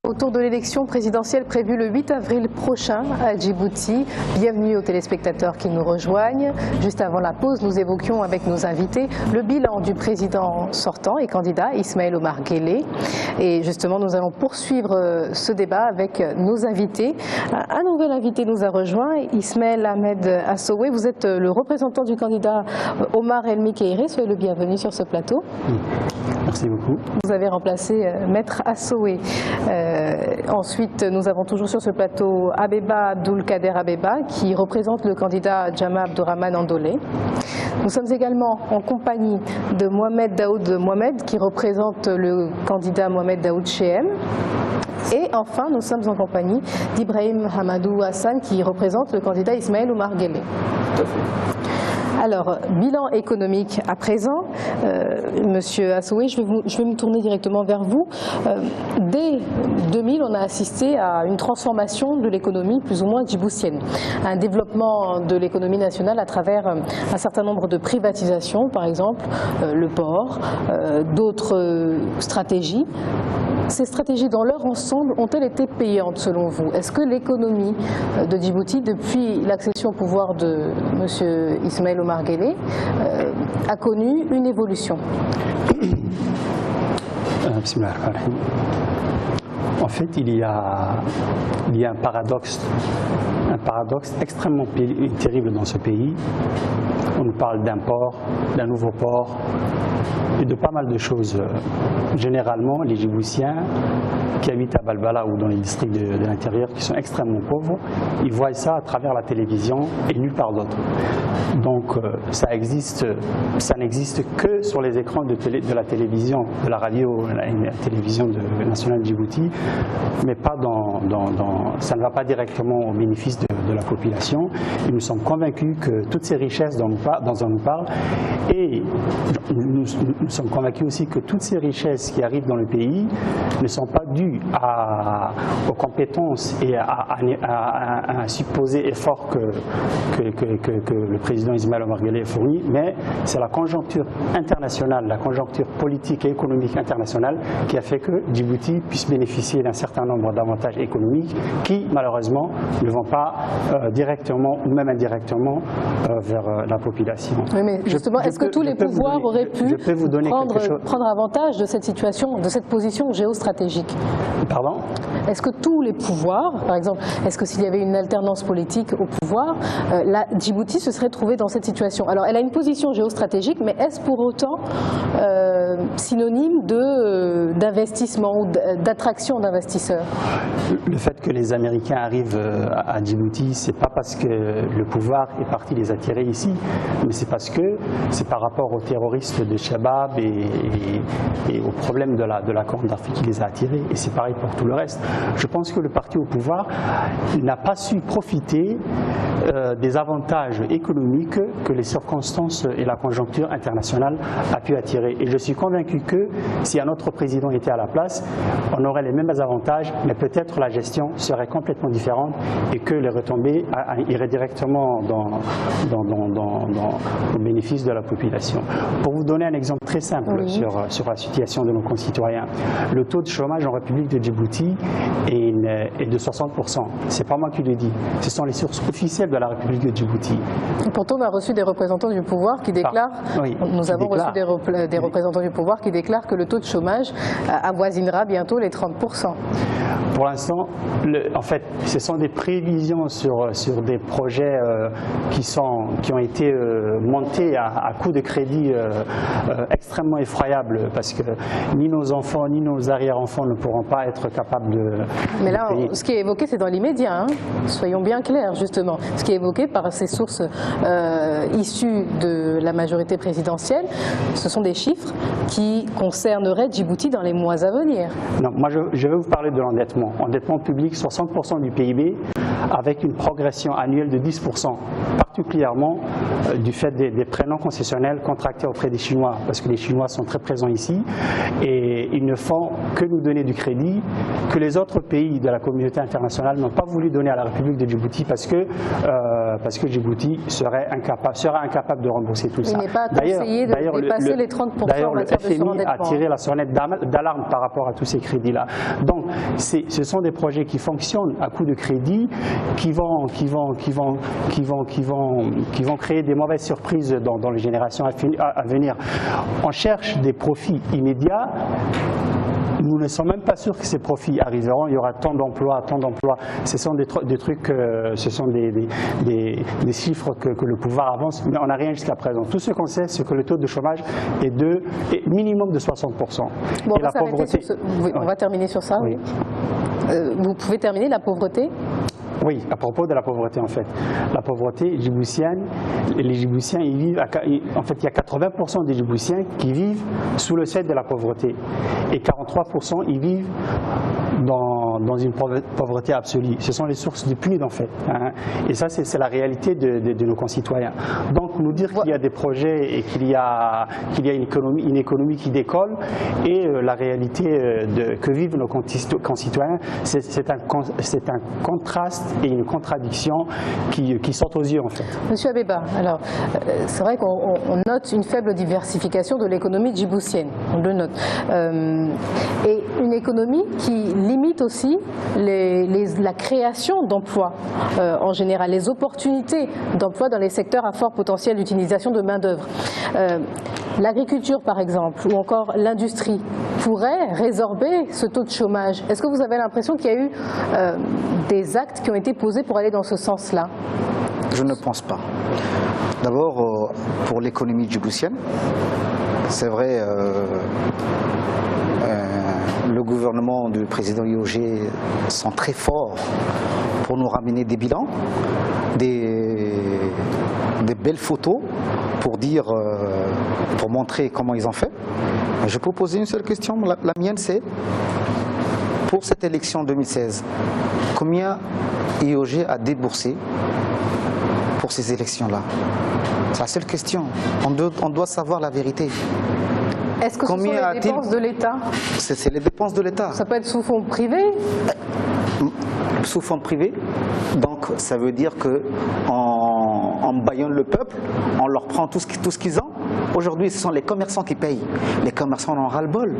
Autour de l'élection présidentielle prévue le 8 avril prochain à Djibouti. Bienvenue aux téléspectateurs qui nous rejoignent. Juste avant la pause, nous évoquions avec nos invités le bilan du président sortant et candidat Ismaël Omar Guelleh. Et justement, nous allons poursuivre ce débat avec nos invités. Un nouvel invité nous a rejoint, Ismaël Ahmed Assoué. Vous êtes le représentant du candidat Omar Elmi Keïré. Soyez le bienvenu sur ce plateau. Merci beaucoup. Vous avez remplacé Maître Assoué. Ensuite, nous avons toujours sur ce plateau Abeba Abdulkader Abeba qui représente le candidat Jama Abdourahmane Andolé. Nous sommes également en compagnie de Mohamed Daoud Mohamed qui représente le candidat Mohamed Daoud Chehem. Et enfin, nous sommes en compagnie d'Ibrahim Hamadou Hassan qui représente le candidat Ismaël Omar Guelleh. Tout à fait. Alors, bilan économique à présent. Monsieur Assoué, je vais me tourner directement vers vous. Dès 2000, on a assisté à une transformation de l'économie plus ou moins djiboutienne. Un développement de l'économie nationale à travers un certain nombre de privatisations, par exemple le port, d'autres stratégies. Ces stratégies dans leur ensemble ont-elles été payantes selon vous? Est-ce que l'économie de Djibouti, depuis l'accession au pouvoir de M. Ismaël Omar Guelleh, a connu une évolution? En fait, il y a un paradoxe extrêmement terrible dans ce pays. On nous parle d'un port, d'un nouveau port et de pas mal de choses. Généralement, les Djiboutiens qui habitent à Balbala ou dans les districts de l'intérieur qui sont extrêmement pauvres, ils voient ça à travers la télévision et nulle part d'autre. Donc ça n'existe que sur les écrans de la télévision, de la radio, la télévision nationale de Djibouti, mais pas ça ne va pas directement au bénéfice de la population. Et nous sommes convaincus que toutes ces richesses dont on nous parle, et nous sommes convaincus aussi que toutes ces richesses qui arrivent dans le pays ne sont pas dues aux compétences et à un supposé effort que le président Ismaël Omar Guelleh fournit, mais c'est la conjoncture internationale, la conjoncture politique et économique internationale qui a fait que Djibouti puisse bénéficier d'un certain nombre d'avantages économiques qui, malheureusement, ne vont pas directement ou même indirectement vers la population. Oui, mais justement, est-ce que tous les pouvoirs auraient pu prendre avantage de cette situation, de cette position géostratégique? Pardon? Est-ce que tous les pouvoirs, par exemple, est-ce que s'il y avait une alternance politique au pouvoir, la Djibouti se serait trouvée dans cette situation? Alors, elle a une position géostratégique, mais est-ce pour autant synonyme d'investissement ou d'attraction d'investisseurs? Le fait que les Américains arrivent à Djibouti, c'est pas parce que le pouvoir est parti les attirer ici, mais c'est parce que c'est par rapport aux terroristes de Shabab et aux problèmes de la Corne d'Afrique qui les a attirés. Et c'est pareil pour tout le reste. Je pense que le parti au pouvoir n'a pas su profiter des avantages économiques que les circonstances et la conjoncture internationale a pu attirer. Et je suis convaincu que si un autre président était à la place, on aurait les mêmes avantages, mais peut-être la gestion serait complètement différente et que les retombées iraient directement au bénéfice de la population. Pour vous donner un exemple très simple sur la situation de nos concitoyens, le taux de chômage en République de Djibouti est de 60%. C'est pas moi qui le dis, ce sont les sources officielles de la République de Djibouti. Et pourtant, on a reçu des représentants du pouvoir qui déclarent, reçu des représentants du pouvoir qui déclarent que le taux de chômage avoisinera bientôt les 30%. Pour l'instant, en fait, ce sont des prévisions sur des projets qui ont été montés à coût de crédit extrêmement effroyable, parce que ni nos enfants ni nos arrière-enfants ne pourront pas être capables de... Mais là, ce qui est évoqué, c'est dans l'immédiat, hein. Soyons bien clairs, justement. Ce qui est évoqué par ces sources issues de la majorité présidentielle, ce sont des chiffres qui concerneraient Djibouti dans les mois à venir. Non, moi je vais vous parler de l'endettement. Endettement public, 60% du PIB, avec une progression annuelle de 10% par particulièrement du fait des prêts non concessionnels contractés auprès des Chinois, parce que les Chinois sont très présents ici et ils ne font que nous donner du crédit que les autres pays de la communauté internationale n'ont pas voulu donner à la République de Djibouti parce que Djibouti sera incapable de rembourser tout ça. Il n'est pas conseillé de dépasser les 30% en matière de surendettement. D'ailleurs, le FMI a tiré la sonnette d'alarme par rapport à tous ces crédits-là. Donc, ce sont des projets qui fonctionnent à coup de crédit, qui vont créer des mauvaises surprises dans les générations à venir. On cherche des profits immédiats. Nous ne sommes même pas sûrs que ces profits arriveront. Il y aura tant d'emplois, tant d'emplois. Ce sont des trucs, ce sont des chiffres que le pouvoir avance, mais on n'a rien jusqu'à présent. Tout ce qu'on sait, c'est que le taux de chômage est minimum de 60%. Bon, et la pauvreté. On va terminer sur ça. Oui. Vous pouvez terminer la pauvreté? Oui, à propos de la pauvreté en fait. La pauvreté djiboutienne, les Djiboutiens, ils vivent, en fait il y a 80% des Djiboutiens qui vivent sous le seuil de la pauvreté et 43% ils vivent dans une pauvreté absolue. Ce sont les sources du PNUD en fait. Hein. Et ça c'est la réalité de nos concitoyens. Donc nous dire qu'il y a des projets et qu'il y a une économie qui décolle et la réalité que vivent nos concitoyens, c'est un contraste et une contradiction qui sortent aux yeux en fait. Monsieur Abeba, alors c'est vrai qu'on note une faible diversification de l'économie djiboutienne, on le note, et une économie qui limite aussi la création d'emplois en général, les opportunités d'emploi dans les secteurs à fort potentiel d'utilisation de main d'œuvre. L'agriculture par exemple ou encore l'industrie pourrait résorber ce taux de chômage. Est-ce que vous avez l'impression qu'il y a eu des actes qui ont été posés pour aller dans ce sens-là? Je ne pense pas. D'abord, pour l'économie djiboutienne, c'est vrai, le gouvernement du président IOG sont très forts pour nous ramener des bilans, des belles photos pour dire, pour montrer comment ils ont fait. Je peux poser une seule question, la mienne c'est, pour cette élection 2016, combien IOG a déboursé pour ces élections-là? C'est la seule question. On doit savoir la vérité. Est-ce que ce sont les dépenses de l'État? C'est les dépenses de l'État. Ça peut être sous fonds privés? Sous fonds privés. Donc ça veut dire qu'on bâillonne le peuple, on leur prend tout ce qu'ils ont. Aujourd'hui, ce sont les commerçants qui payent. Les commerçants en ont ras-le-bol.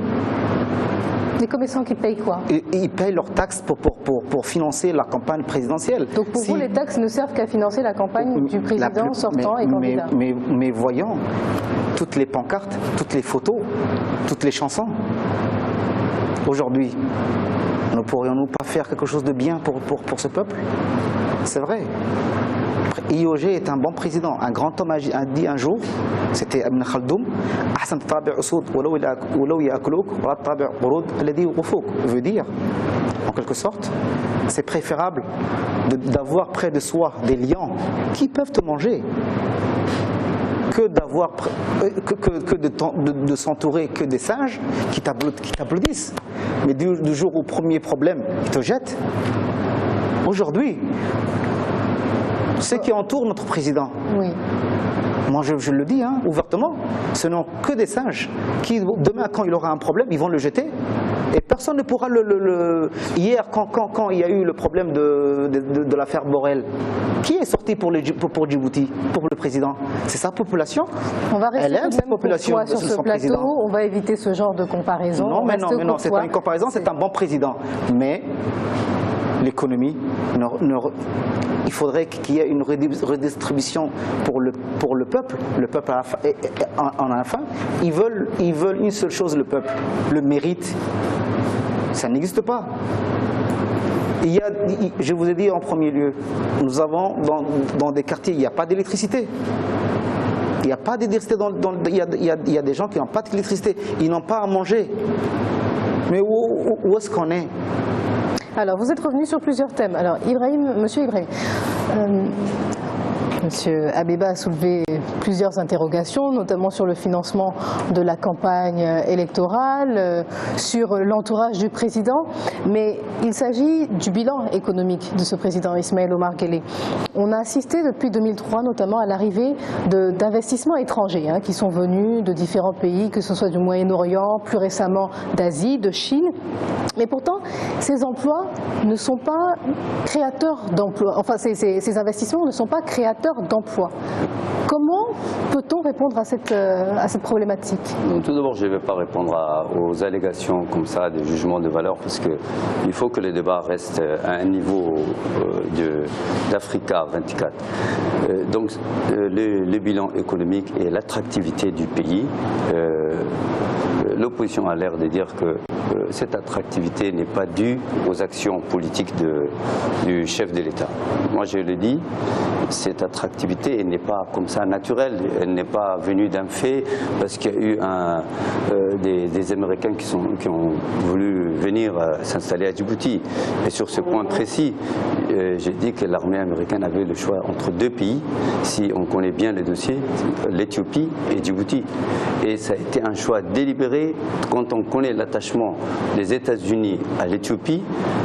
Les commerçants qui payent quoi? Ils payent leurs taxes pour financer la campagne présidentielle. Donc pour vous, les taxes ne servent qu'à financer la campagne du président sortant et candidat? Mais voyons, toutes les pancartes, toutes les photos, toutes les chansons. Aujourd'hui, ne pourrions-nous pas faire quelque chose de bien pour ce peuple? C'est vrai. IOG est un bon président. Un grand homme a dit un jour, c'était Ibn Khaldoum, veut dire, en quelque sorte, c'est préférable d'avoir près de soi des lions qui peuvent te manger que de s'entourer que des singes qui t'applaudissent. Mais du jour au premier problème, ils te jettent. Aujourd'hui, ceux qui entourent notre président, oui. Moi je le dis ouvertement, ce n'ont que des singes qui, demain quand il aura un problème, ils vont le jeter. Et personne ne pourra Hier, quand il y a eu le problème de l'affaire Borrell, qui est sorti pour Djibouti, pour le président? C'est sa population. On va rester Elle aime cette population sur ce plateau. Président. On va éviter ce genre de comparaison. Non, mais non, c'est pas une comparaison, c'est un bon président. Mais l'économie, il faudrait qu'il y ait une redistribution pour le peuple. Le peuple en a faim. Ils veulent une seule chose, le peuple, le mérite. Ça n'existe pas. Je vous ai dit en premier lieu, nous avons dans des quartiers, il n'y a pas d'électricité. Il n'y a pas d'électricité, il y a des gens qui n'ont pas d'électricité, ils n'ont pas à manger. Mais où est-ce qu'on est? Alors, vous êtes revenu sur plusieurs thèmes. Alors, Monsieur Ibrahim, Monsieur Abeba a soulevé plusieurs interrogations, notamment sur le financement de la campagne électorale, sur l'entourage du président, mais il s'agit du bilan économique de ce président Ismaël Omar Guelleh. On a assisté depuis 2003 notamment à l'arrivée d'investissements étrangers qui sont venus de différents pays, que ce soit du Moyen-Orient, plus récemment d'Asie, de Chine. Mais pourtant, ces emplois ne sont pas créateurs d'emplois. Enfin, ces investissements ne sont pas créateurs d'emplois. Comment peut-on répondre à cette problématique? Donc, tout d'abord, je ne vais pas répondre aux allégations comme ça, des jugements de valeur, parce qu'il faut que les débats restent à un niveau d'Africa 24. Donc, le bilan économique et l'attractivité du pays, l'opposition a l'air de dire que cette attractivité n'est pas due aux actions politiques du chef de l'État. Moi, je le dis, cette attractivité n'est pas comme ça naturelle, elle n'est pas venue d'un fait parce qu'il y a eu des Américains qui ont voulu venir s'installer à Djibouti. Et sur ce point précis, j'ai dit que l'armée américaine avait le choix entre deux pays, si on connaît bien le dossier, l'Éthiopie et Djibouti. Et ça a été un choix délibéré, quand on connaît l'attachement des États-Unis à l'Éthiopie,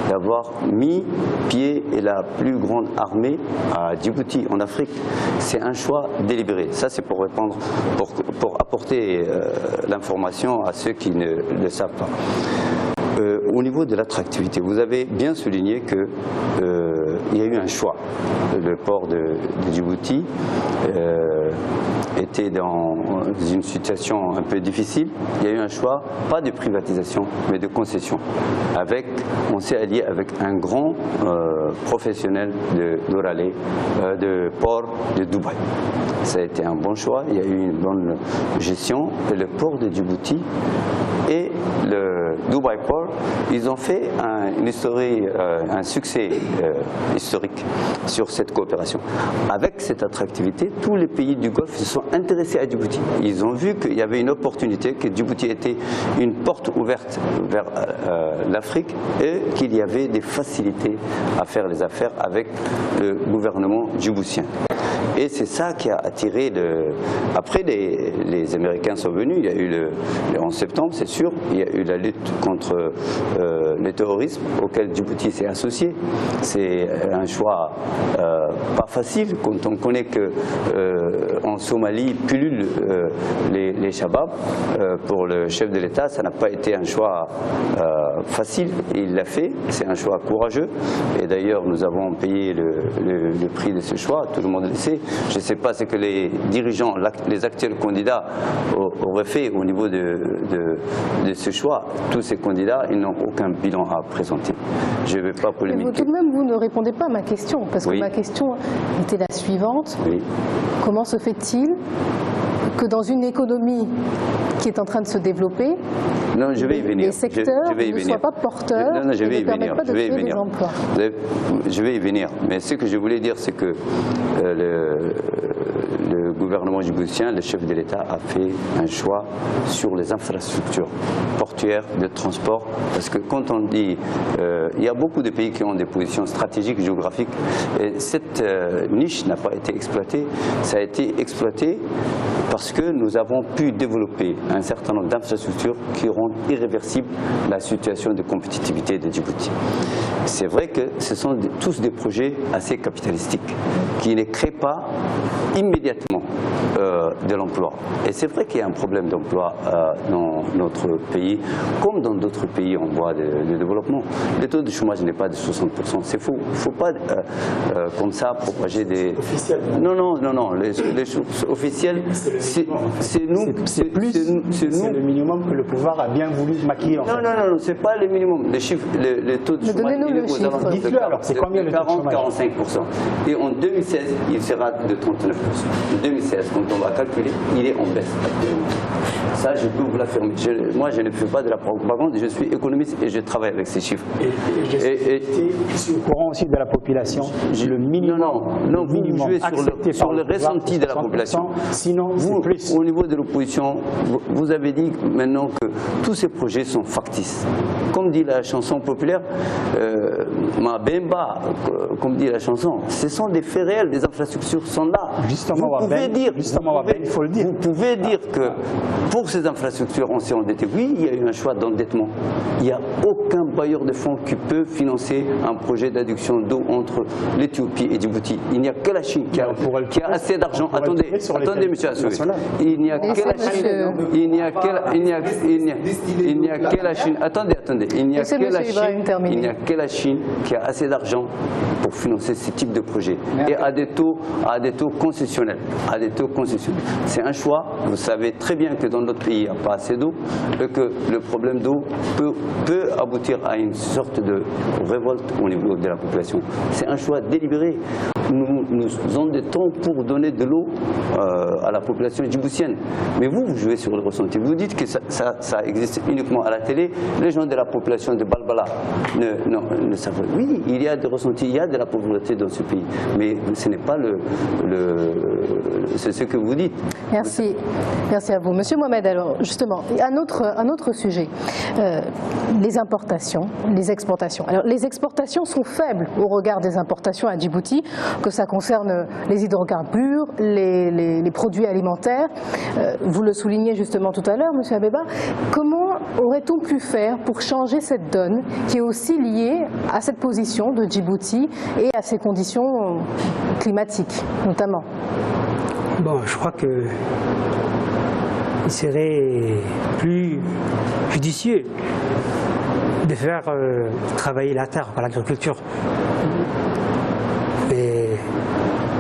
d'avoir mis pied et la plus grande armée à Djibouti, en Afrique. C'est un choix délibéré. Ça, c'est pour répondre, pour apporter l'information à ceux qui ne le savent pas. Au niveau de l'attractivité, vous avez bien souligné qu'il y a eu un choix. Le port de Djibouti était dans une situation un peu difficile. Il y a eu un choix, pas de privatisation, mais de concession. On s'est allié avec un grand professionnel de port de Dubaï. Ça a été un bon choix, il y a eu une bonne gestion. Et le port de Djibouti et le Dubai Port, ils ont fait un succès historique sur cette coopération. Avec cette attractivité, tous les pays du Golfe se sont intéressés à Djibouti. Ils ont vu qu'il y avait une opportunité, que Djibouti était une porte ouverte vers l'Afrique et qu'il y avait des facilités à faire les affaires avec le gouvernement djiboutien. Et c'est ça qui a attiré Après, les Américains sont venus, il y a eu le 11 septembre, c'est sûr, il y a eu la lutte contre le terrorisme auquel Djibouti s'est associé. C'est un choix pas facile quand on connaît qu'en Somalie pullulent les Shabab. Pour le chef de l'État, ça n'a pas été un choix facile, il l'a fait, c'est un choix courageux. Et d'ailleurs, nous avons payé le prix de ce choix, tout le monde le sait. Je ne sais pas ce que les dirigeants, les actuels candidats auraient fait au niveau de ce choix. Tous ces candidats, ils n'ont aucun bilan à présenter. Je ne vais pas polémiquer. Mais tout de même, vous ne répondez pas à ma question, parce que ma question était la suivante. Oui. Comment se fait-il que dans une économie qui est en train de se développer, les secteurs ne soient pas porteurs et ne permettent pas de créer des emplois? Je vais y venir. Mais ce que je voulais dire, c'est que le gouvernement djiboutien, le chef de l'État, a fait un choix sur les infrastructures portuaires, de transport. Parce que quand on dit, il y a beaucoup de pays qui ont des positions stratégiques, géographiques, et cette niche n'a pas été exploitée. Ça a été exploité parce que nous avons pu développer un certain nombre d'infrastructures qui rendent irréversible la situation de compétitivité de Djibouti. C'est vrai que ce sont tous des projets assez capitalistiques qui ne créent pas immédiatement de l'emploi. Et c'est vrai qu'il y a un problème d'emploi dans notre pays, comme dans d'autres pays en voie de développement. Le taux de chômage n'est pas de 60%, c'est faux. Il ne faut pas comme ça propager des... Officiel. Non, les officiels, c'est nous. C'est le minimum que le pouvoir a bien voulu maquiller. En fait. Non, c'est pas le minimum. Les chiffres, le taux de chômage, il est aux alentours de 40-45%. Et en 2016, il sera de 39%. En 2016, quand on va calculer, il est en baisse actuellement. Ça, je peux vous l'affirmer. Moi, je ne fais pas de la propagande, je suis économiste et je travaille avec ces chiffres. Et je suis au courant aussi de la population. Le minimum. Non, vous jouez sur le ressenti de la population. Sinon, vous, plus. Au niveau de l'opposition, vous avez dit maintenant que tous ces projets sont factices. Comme dit la chanson populaire, ma Bemba, comme dit la chanson, ce sont des faits réels, des infrastructures sont là. Justement, vous pouvez dire, il faut le dire. Vous pouvez dire que pour ces infrastructures, on s'est endetté. Oui, il y a eu un choix d'endettement. Il n'y a aucun bailleur de fonds qui peut financer un projet d'adduction d'eau entre l'Éthiopie et Djibouti. Il n'y a que la Chine qui a assez d'argent. Attendez, monsieur Assoué. Il n'y a que la Chine. Il n'y a que la Chine. Attendez. Il n'y a que la Chine qui a assez d'argent pour financer ce type de projet et à des taux concessionnels. C'est un choix. Vous savez très bien que dans notre pays, il n'y a pas assez d'eau et que le problème d'eau peut aboutir à une sorte de révolte au niveau de la population. C'est un choix délibéré. Nous endettons pour donner de l'eau à la population djiboutienne. Mais vous jouez sur le ressenti. Vous dites que ça existe uniquement à la télé. Les gens de la population de Balbala ne savent pas. Oui, il y a des ressentis, il y a de la pauvreté dans ce pays. Mais ce n'est pas c'est ce que vous dites. Merci à vous. Monsieur Mohamed, alors justement, un autre sujet, les importations, les exportations. Alors les exportations sont faibles au regard des importations à Djibouti, que ça concerne les hydrocarbures, les produits alimentaires. Vous le soulignez justement tout à l'heure, monsieur Abeba. Comment aurait-on pu faire pour changer cette donne qui est aussi liée à cette position de Djibouti et à ses conditions climatiques notamment? Bon, je crois que il serait plus judicieux de faire travailler la terre par l'agriculture.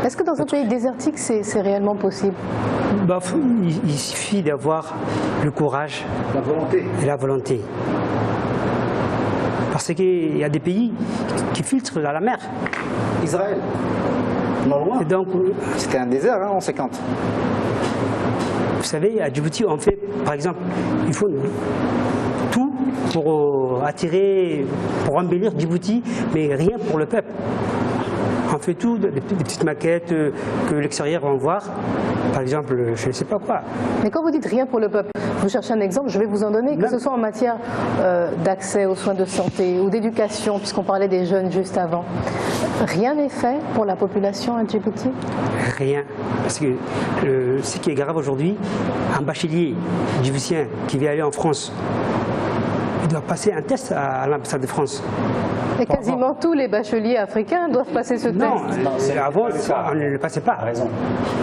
Est-ce que dans un pays désertique, c'est réellement possible? Bah, il suffit d'avoir le courage et la volonté. Parce qu'il y a des pays qui filtrent dans la mer. Israël, non loin. C'était un désert en 50. Vous savez, à Djibouti, on fait, par exemple, il faut tout pour attirer, pour embellir Djibouti, mais rien pour le peuple. On fait tout, des petites maquettes que l'extérieur va voir, par exemple, je ne sais pas quoi. Mais quand vous dites rien pour le peuple, vous cherchez un exemple, je vais vous en donner, que ce soit en matière d'accès aux soins de santé ou d'éducation, puisqu'on parlait des jeunes juste avant. Rien n'est fait pour la population à Djibouti? Rien. Parce que ce qui est grave aujourd'hui, un bachelier djiboutien qui vient aller en France, il doit passer un test à l'ambassade de France. Et quasiment tous les bacheliers africains doivent passer ce test. Non, avant, on ne le passait pas.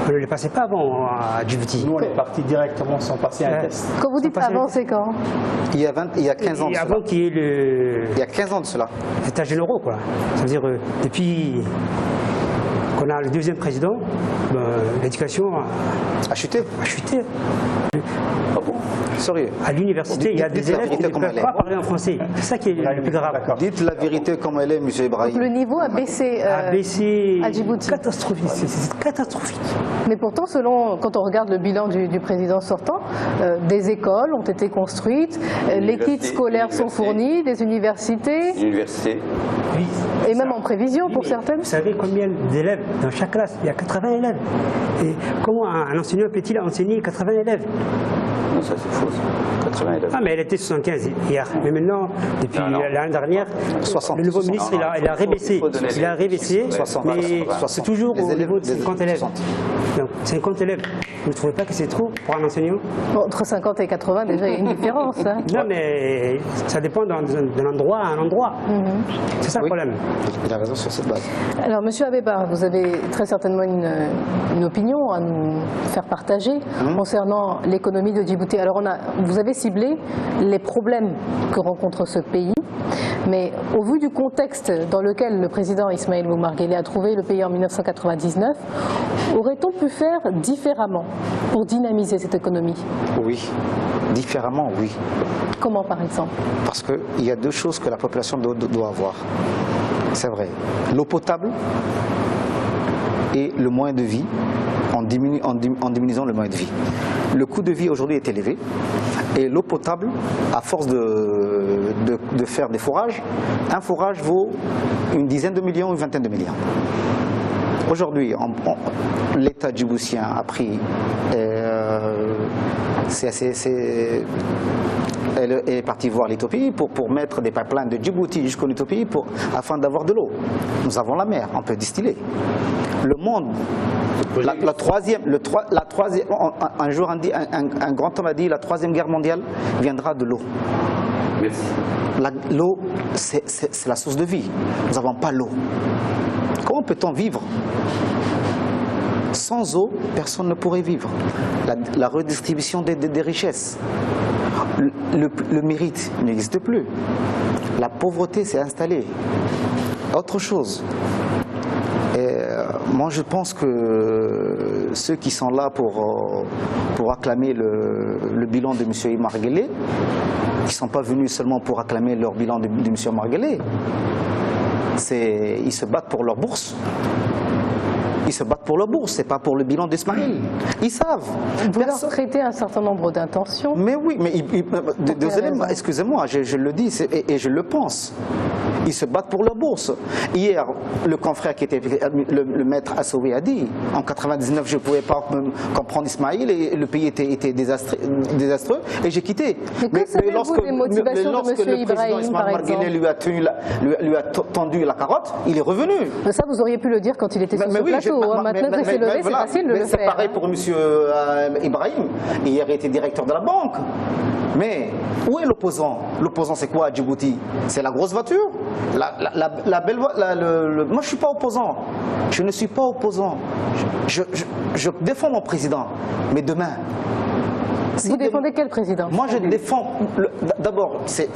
On ne le passait pas avant à Djibouti. Nous, on est partis directement sans passer un test. Quand vous dites avant, c'est quand? Il y a 15 ans de cela. Avant qu'il y ait Il y a 15 ans de cela. Les états généraux, quoi. C'est-à-dire, depuis qu'on a le deuxième président, l'éducation a chuté. Ah bon? Sorry. À l'université, il y a des élèves qui ne peuvent pas parler en français. C'est ça qui est le plus grave. Dites la vérité comme elle est, M. Ibrahim. Donc le niveau a baissé, à Djibouti. Catastrophique, c'est catastrophique. Mais pourtant, quand on regarde le bilan du président sortant, des écoles ont été construites, les kits scolaires sont fournis, des universités. Oui. Et même en prévision pour certaines. Vous savez combien d'élèves dans chaque classe? Il y a 80 élèves. Et comment un enseignant peut-il enseigner 80 élèves? Non, ça c'est faux. 80 élèves. Ah, mais elle était 75 hier. Mais maintenant, depuis l'année dernière, 60. Le nouveau ministre, il a rébaissé. Il a rébaissé, 60, mais c'est toujours au niveau de 50 élèves. Donc, 50 élèves. Vous ne trouvez pas que c'est trop pour un enseignant? Bon, entre 50 et 80, déjà, il y a une différence. Hein. Non, mais ça dépend d'un endroit à un endroit. C'est ça le problème. Il a raison sur cette base. Alors, Monsieur Abeba, vous avez très certainement une opinion à nous faire partager concernant l'économie de Djibouti. Alors, vous avez ciblé les problèmes que rencontre ce pays, mais au vu du contexte dans lequel le président Ismaël Omar Guelleh a trouvé le pays en 1999, aurait-on pu faire différemment pour dynamiser cette économie? Oui, différemment, oui. Comment, par exemple? Parce qu'il y a deux choses que la population doit avoir. C'est vrai. L'eau potable et le moyen de vie, en diminuant le moyen de vie. Le coût de vie aujourd'hui est élevé et l'eau potable, à force de faire des forages, un forage vaut une dizaine de millions, une vingtaine de millions. Aujourd'hui, l'État djiboutien a pris, elle est partie voir l'Éthiopie pour mettre des pipelines de Djibouti jusqu'en Éthiopie afin d'avoir de l'eau. Nous avons la mer, on peut distiller. Le monde, la troisième, un jour un grand homme a dit la troisième guerre mondiale viendra de l'eau. Merci. L'eau, c'est la source de vie. Nous n'avons pas l'eau. Comment peut-on vivre? Sans eau, personne ne pourrait vivre. La redistribution des richesses. Le mérite n'existe plus. La pauvreté s'est installée. Autre chose. Moi, je pense que ceux qui sont là pour acclamer le bilan de M. Marguelé, qui ne sont pas venus seulement pour acclamer leur bilan de M. Marguelé, ils se battent pour leur bourse. Ils se battent pour leur bourse, c'est pas pour le bilan d'Ismaïl. Ils savent. Vous leur traitez un certain nombre d'intentions. Mais oui, mais excusez-moi, je le dis et je le pense. Ils se battent pour leur bourse. Hier, le confrère qui était le maître Assoui a dit en 99, je ne pouvais pas comprendre Ismaïl et le pays était désastreux et j'ai quitté. Mais lorsque des motivations de M. Ibrahim, par exemple, lui a tendu la carotte, il est revenu. Mais ça, vous auriez pu le dire quand il était sur ce plateau. Maintenant que c'est levé, c'est facile de le faire. C'est pareil pour M. Ibrahim. Hier, il était directeur de la banque. Mais où est l'opposant? L'opposant, c'est quoi à Djibouti? C'est la grosse voiture? La belle voiture? Moi, je ne suis pas opposant. Je ne suis pas opposant. Je défends mon président. Mais demain... Vous défendez quel président? Moi, je défends... D'abord, c'est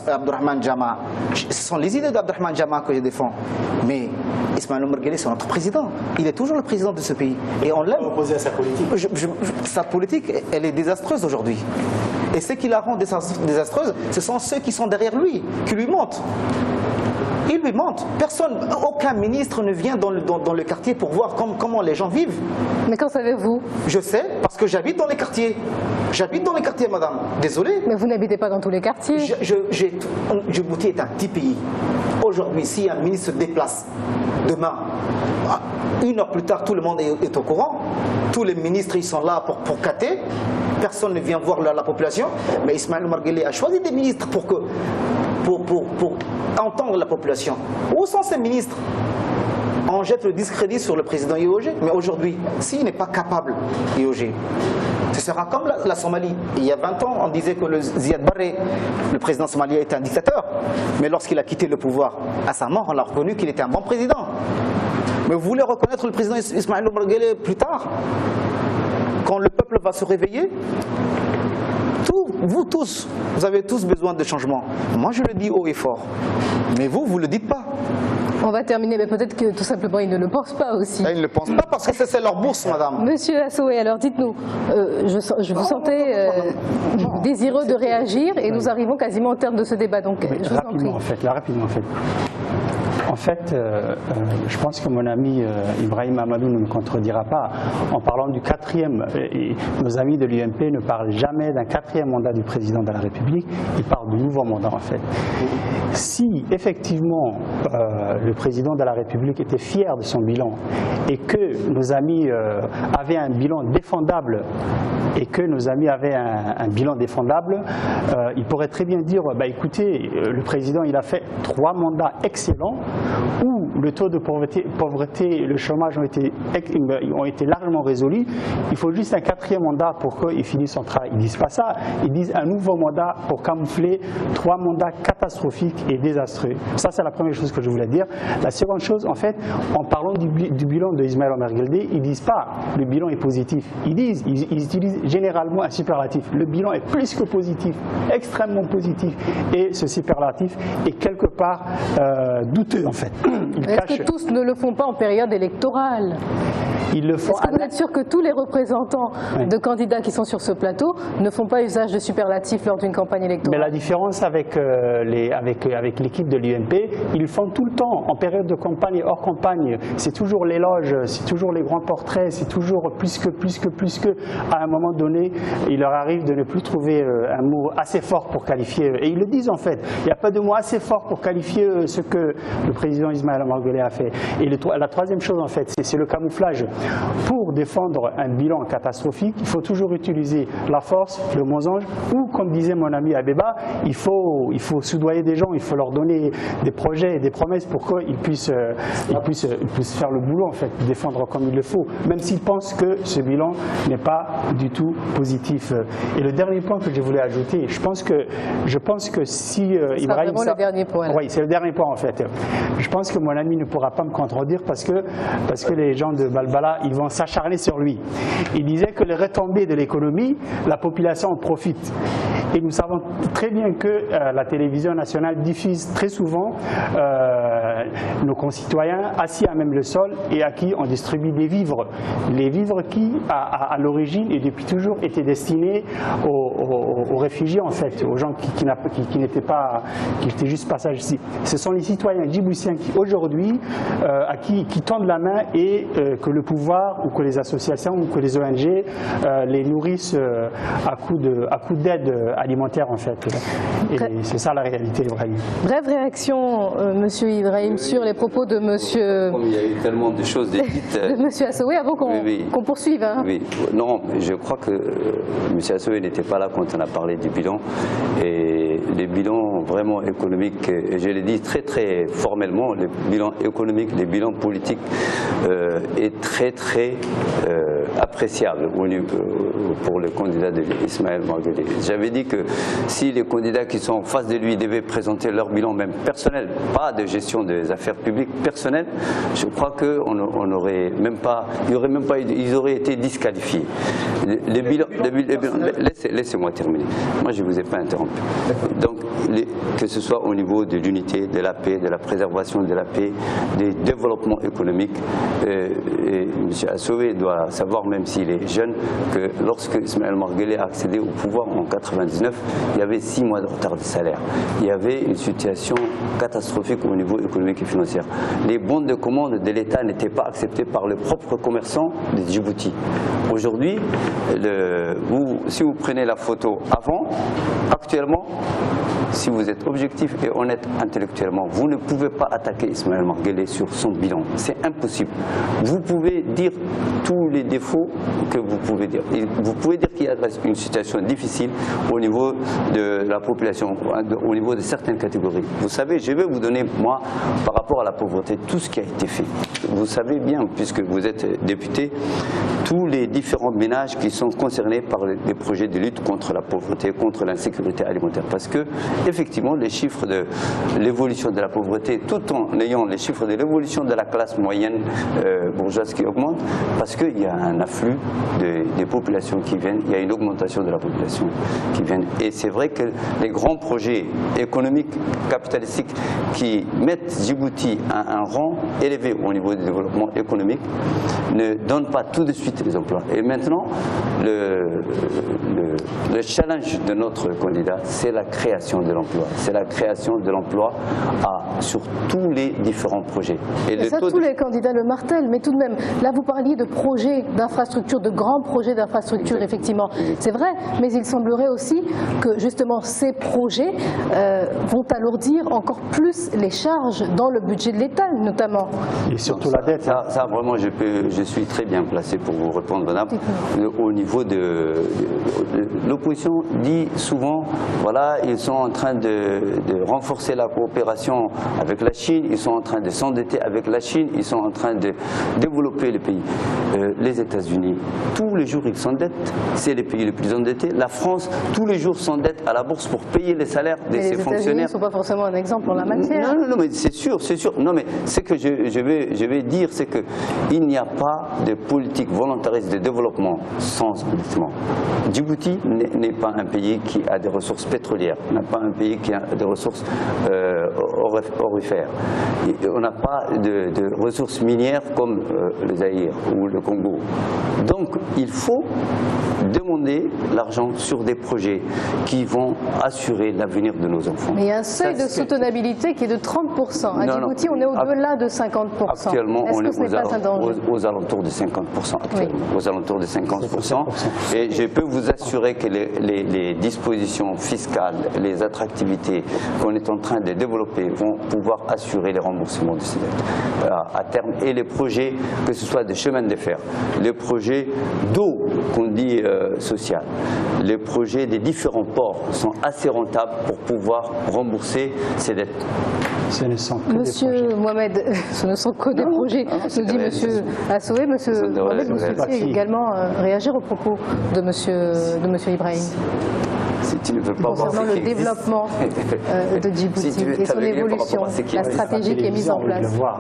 Abdurrahman Jama. Ce sont les idées d'Abdurrahman Jama que je défends. Mais Ismaïl Omar Guelleh, c'est notre président. Il est toujours le président de ce pays. Et on l'aime. Opposé à sa politique. Sa politique, elle est désastreuse aujourd'hui. Et ce qui la rend désastreuse, ce sont ceux qui sont derrière lui, qui lui mentent. Ils lui mentent. Aucun ministre ne vient dans le quartier pour voir comment les gens vivent. Mais qu'en savez-vous? Je sais, parce que j'habite dans les quartiers. J'habite dans les quartiers, madame. Désolé. Mais vous n'habitez pas dans tous les quartiers. Djibouti est un petit pays. Aujourd'hui, si un ministre se déplace, demain, 1 heure plus tard, tout le monde est au courant. Tous les ministres, ils sont là pour cater. Personne ne vient voir la population. Mais Ismaïl Omar Guelleh a choisi des ministres pour entendre la population. Où sont ces ministres? On jette le discrédit sur le président IOG. Mais aujourd'hui, s'il n'est pas capable, IOG, ce sera comme la Somalie. Il y a 20 ans, on disait que le Ziad Barre, le président somalien, était un dictateur. Mais lorsqu'il a quitté le pouvoir, à sa mort, on l'a reconnu qu'il était un bon président. Mais vous voulez reconnaître le président Ismaïl Omar Guelleh plus tard? Quand le peuple va se réveiller? Vous tous, vous avez tous besoin de changement. Moi, je le dis haut et fort. Mais vous ne le dites pas. On va terminer, mais peut-être que tout simplement, ils ne le pensent pas aussi. Ils ne le pensent pas parce que c'est leur bourse, madame. Monsieur Assoué, alors dites-nous, je vous sentais désireux de réagir et nous arrivons quasiment au terme de ce débat. Donc, je vous en prie. Rapidement, en fait, je pense que mon ami Ibrahim Amadou ne me contredira pas. En parlant du 4e, nos amis de l'UMP ne parlent jamais d'un 4e mandat du président de la République, ils parlent du nouveau mandat en fait. Si effectivement le président de la République était fier de son bilan et que nos amis avaient un bilan défendable il pourrait très bien dire, écoutez, le président il a fait 3 mandats excellents où le taux de pauvreté, le chômage ont été largement résolus. Il faut juste un 4e mandat pour qu'il finisse son travail. Ils ne disent pas ça, ils disent un nouveau mandat pour camoufler 3 mandats catastrophiques et désastreux. Ça, c'est la première chose que je voulais dire. La seconde chose, en fait, en parlant du bilan de Ismaïl Omar Guelleh, ils ne disent pas le bilan est positif. Ils utilisent généralement un superlatif. Le bilan est plus que positif, extrêmement positif. Et ce superlatif est quelque part douteux, en fait. Est-ce que tous ne le font pas en période électorale? Ils le font. Est-ce que vous êtes sûr que tous les représentants de candidats qui sont sur ce plateau ne font pas usage de superlatifs lors d'une campagne électorale? Mais la différence avec l'équipe de l'UMP, ils le font tout le temps, en période de campagne et hors campagne. C'est toujours l'éloge, c'est toujours les grands portraits, c'est toujours plus que. À un moment donné, il leur arrive de ne plus trouver un mot assez fort pour qualifier, et ils le disent en fait, il n'y a pas de mot assez fort pour qualifier ce que le président Ismaël Omar Guelleh a fait. Et la troisième chose, en fait, c'est le camouflage. Pour défendre un bilan catastrophique, il faut toujours utiliser la force, le mensonge, ou, comme disait mon ami Abeba, il faut soudoyer des gens, il faut leur donner des projets et des promesses pour qu'ils puissent faire le boulot, en fait, défendre comme il le faut, même s'ils pensent que ce bilan n'est pas du tout positif. Et le dernier point que je voulais ajouter, je pense que si Ibrahim... C'est le dernier point. Oui, c'est le dernier point, en fait. Je pense que mon ami ne pourra pas me contredire parce que les gens de Balbala, ils vont s'acharner sur lui. Il disait que les retombées de l'économie, la population en profite. Et nous savons très bien que la télévision nationale diffuse très souvent nos concitoyens assis à même le sol et à qui on distribue des vivres. Les vivres qui, à l'origine et depuis toujours, étaient destinés aux réfugiés, en fait, aux gens qui étaient juste passage ici. Ce sont les citoyens djiboutiens qui, aujourd'hui, qui tendent la main et que le pouvoir ou que les associations ou que les ONG les nourrissent à coup d'aide alimentaire, en fait. Et c'est ça la réalité, Ibrahim. Brève réaction, Monsieur Ibrahim, sur les propos de Monsieur... Comme il y a eu tellement de choses dites... de Monsieur Assoué, avant qu'on poursuive. Hein. Oui, non, je crois que Monsieur Assoué n'était pas là quand on a parlé du bilan. Et les bilans vraiment économiques, je l'ai dit très très formellement, les bilans économiques, les bilans politiques est très très appréciable pour le candidat de Ismaël Omar Guelleh. J'avais dit que si les candidats qui sont en face de lui devaient présenter leur bilan même personnel, pas de gestion des affaires publiques personnelles, je crois qu'on aurait même pas, ils auraient été disqualifiés. Les bilans, laissez-moi terminer. Moi, je ne vous ai pas interrompu. Donc, que ce soit au niveau de l'unité, de la paix, de la préservation de la paix, des développements économiques, et M. Assoué doit savoir, même s'il est jeune, que lorsque Ismaël Omar Guelleh a accédé au pouvoir en 1999, il y avait 6 mois de retard de salaire. Il y avait une situation catastrophique au niveau économique et financier. Les bons de commande de l'État n'étaient pas acceptés par les propres commerçants de Djibouti. Aujourd'hui, si vous prenez la photo avant, actuellement, si vous êtes objectif et honnête intellectuellement, vous ne pouvez pas attaquer Ismaël Omar Guelleh sur son bilan. C'est impossible. Vous pouvez dire tous les défauts que vous pouvez dire. Et vous pouvez dire qu'il y a une situation difficile au niveau de la population, au niveau de certaines catégories. Vous savez, je vais vous donner, moi, par rapport à la pauvreté, tout ce qui a été fait. Vous savez bien, puisque vous êtes député, tous les différents ménages qui sont concernés par les projets de lutte contre la pauvreté, contre l'insécurité alimentaire. Parce que, effectivement, les chiffres de l'évolution de la pauvreté, tout en ayant les chiffres de l'évolution de la classe moyenne bourgeoise qui augmente, parce qu'il y a un afflux des populations qui viennent, il y a une augmentation de la population qui vient. Et c'est vrai que les grands projets économiques, capitalistiques, qui mettent Djibouti à un rang élevé au niveau du développement économique, ne donnent pas tout de suite les emplois. Et maintenant, le challenge de notre candidat, c'est la création de l'emploi. C'est la création de l'emploi sur tous les différents projets. Et ça, tous les candidats le martèlent, mais tout de même, là vous parliez de projets d'infrastructures, de grands projets d'infrastructures, effectivement. C'est vrai, mais il semblerait aussi que justement ces projets vont alourdir encore plus les charges dans le budget de l'État, notamment. Et surtout la dette. Ça vraiment, je suis très bien placé pour vous répondre, madame. Au niveau de l'opposition dit souvent, voilà, ils sont en train de renforcer la coopération avec la Chine, ils sont en train de s'endetter avec la Chine, ils sont en train de développer les pays. Les États-Unis, tous les jours ils s'endettent, c'est les pays les plus endettés. La France, tous les jours s'endette à la bourse pour payer les salaires de ses fonctionnaires. Les États-Unis ne sont pas forcément un exemple en la matière. Non, mais c'est sûr, c'est sûr. Non, mais ce que je vais dire, c'est qu'il n'y a pas de politique volontariste de développement sans endettement. Djibouti n'est pas un pays qui a des ressources pétrolières, n'est pas un pays qui a des ressources aurifères. On n'a pas de ressources minières comme le Zaïre ou le Congo. Donc il faut demander l'argent sur des projets qui vont assurer l'avenir de nos enfants. Mais il y a un seuil de soutenabilité qui est de 30%. À Djibouti, on est au-delà de 50%. Actuellement, on est aux alentours de 50%. Actuellement, oui. Aux alentours de 50%. Et je peux vous assurer que les dispositions fiscales, les attractivités qu'on est en train de développer vont allons pouvoir assurer les remboursements de ces dettes à terme. Et les projets, que ce soit des chemins de fer, les projets d'eau qu'on dit social, les projets des différents ports sont assez rentables pour pouvoir rembourser ces dettes. Ce ne sont que Monsieur des projets. Mohamed, ce ne sont que des projets, nous dit Monsieur Assoué. Monsieur Mohamed, vous souhaitez également réagir aux propos de Monsieur Ibrahim Si tu ne veux pas voir concernant ce le qui existe. développement de Djibouti Si tu veux et son t'aveugler par évolution, rapport à ce qui la existe. stratégie qui est mise en Télévision, on place. le voit.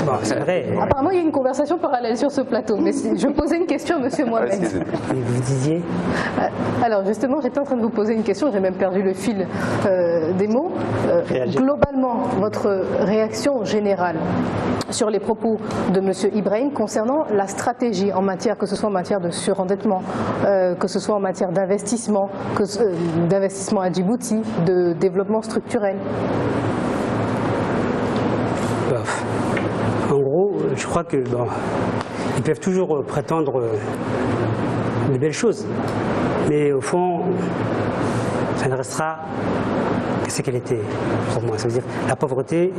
Bon, c'est vrai. Apparemment, il y a une conversation parallèle sur ce plateau, mais je posais une question à Monsieur Mohamed. Excusez-moi. Et vous disiez, Alors justement, j'étais en train de vous poser une question, j'ai même perdu le fil des mots. Réagir. Globalement, votre réaction générale sur les propos de M. Ibrahim concernant la stratégie en matière, que ce soit en matière de surendettement, que ce soit en matière d'investissement, d'investissement à Djibouti, de développement structurel. en gros, je crois que bon, ils peuvent toujours prétendre de belles choses, mais au fond, ça ne restera que ce qu'elle était pour moi. Ça veut dire la pauvreté.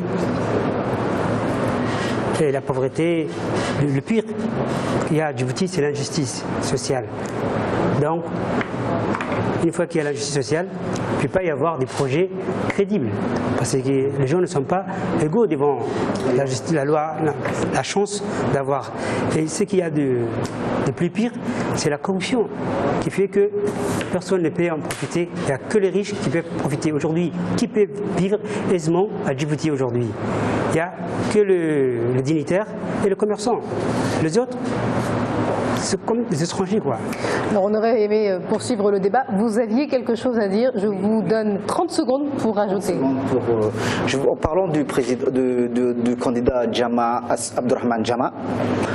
Et la pauvreté, le pire qu'il y a à Djibouti, c'est l'injustice sociale. Donc, une fois qu'il y a l'injustice sociale, il ne peut pas y avoir des projets crédibles. Parce que les gens ne sont pas égaux devant la loi, la chance d'avoir. Et ce qu'il y a de plus pire, c'est la corruption, qui fait que personne ne peut en profiter. Il n'y a que les riches qui peuvent profiter aujourd'hui. Qui peut vivre aisément à Djibouti aujourd'hui? Il n'y a que le dignitaire et le commerçant. Les autres, c'est comme des étrangers, quoi. Alors on aurait aimé poursuivre le débat. Vous aviez quelque chose à dire. Je vous donne 30 secondes pour rajouter. En parlant du candidat Jama, Abdurrahman Jama,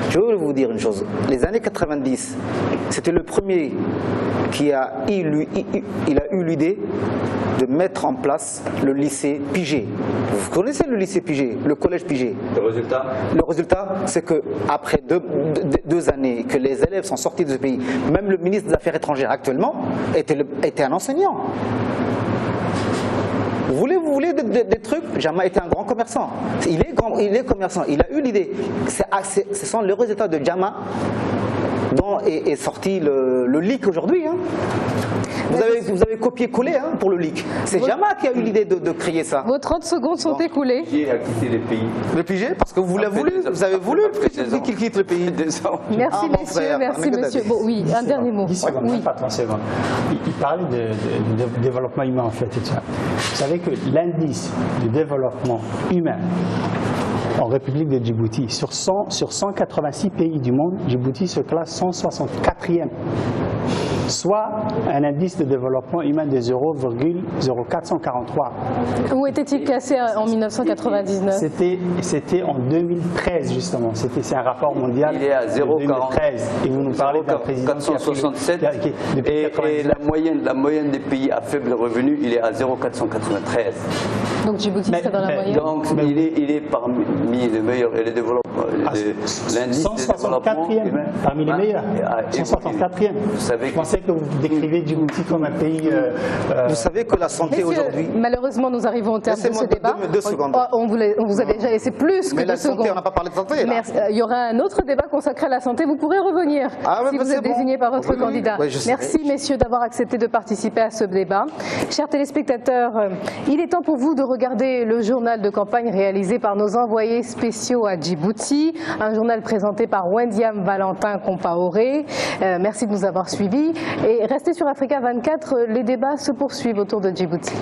je veux vous dire une chose. Les années 90, c'était le premier qui a eu l'idée de mettre en place le lycée Piget. Vous connaissez le lycée Piget, le collège Piget? Le résultat, c'est qu'après deux années que les élèves sont sortis de ce pays, même le ministre des Affaires étrangères actuellement était un enseignant. Vous voulez des trucs? Jama était un grand commerçant. Il est commerçant. Il a eu l'idée. Ce sont les résultats de Jama dont est sorti le leak aujourd'hui. Hein. Vous avez copié-collé pour le leak. C'est Jama qui a eu l'idée de créer ça. Vos 30 secondes sont écoulées. Qui a quitté les pays? Le Piget, parce que vous avez voulu qu'il quitte le pays. Merci mon messieurs, frère, merci monsieur. Bon, oui, un dernier mot. 10 secondes, Oui. pas 30 secondes. Il parlait de développement humain en fait. Et tout ça. Vous savez que l'indice de développement humain en République de Djibouti, sur 186 pays du monde, Djibouti se classe 164e, soit un indice de développement humain de 0,0443. Où était-il classé en 1999? C'était en 2013 justement, c'est un rapport mondial. Il est à 2013 et vous nous parlez d'un président 467 et la moyenne des pays à faible revenu, il est à 0,493. Donc Djibouti serait dans la moyenne. Donc il est parmi les meilleurs et les développements. L'indice de développement 164e parmi les meilleurs. 164e. Vous savez Je pensais que vous décrivez Djibouti comme un pays. Vous savez que la santé Messieurs, aujourd'hui. malheureusement, nous arrivons au terme de ce Laissez-moi débat. 2 secondes. On vous a déjà laissé plus que Mais 2 la santé, secondes. on n'a pas parlé de santé. Là. Merci. Il y aura un autre débat consacré à la santé. Vous pourrez revenir Ah ouais, si bah vous c'est êtes bon. désigné par votre Oui, candidat. oui, je sais. Merci messieurs d'avoir accepté de participer à ce débat. Chers téléspectateurs, il est temps pour vous de regarder le journal de campagne réalisé par nos envoyés spéciaux à Djibouti, un journal présenté par Wendiam Valentin Compaoré. Merci de nous avoir suivis et restez sur Africa 24, les débats se poursuivent autour de Djibouti.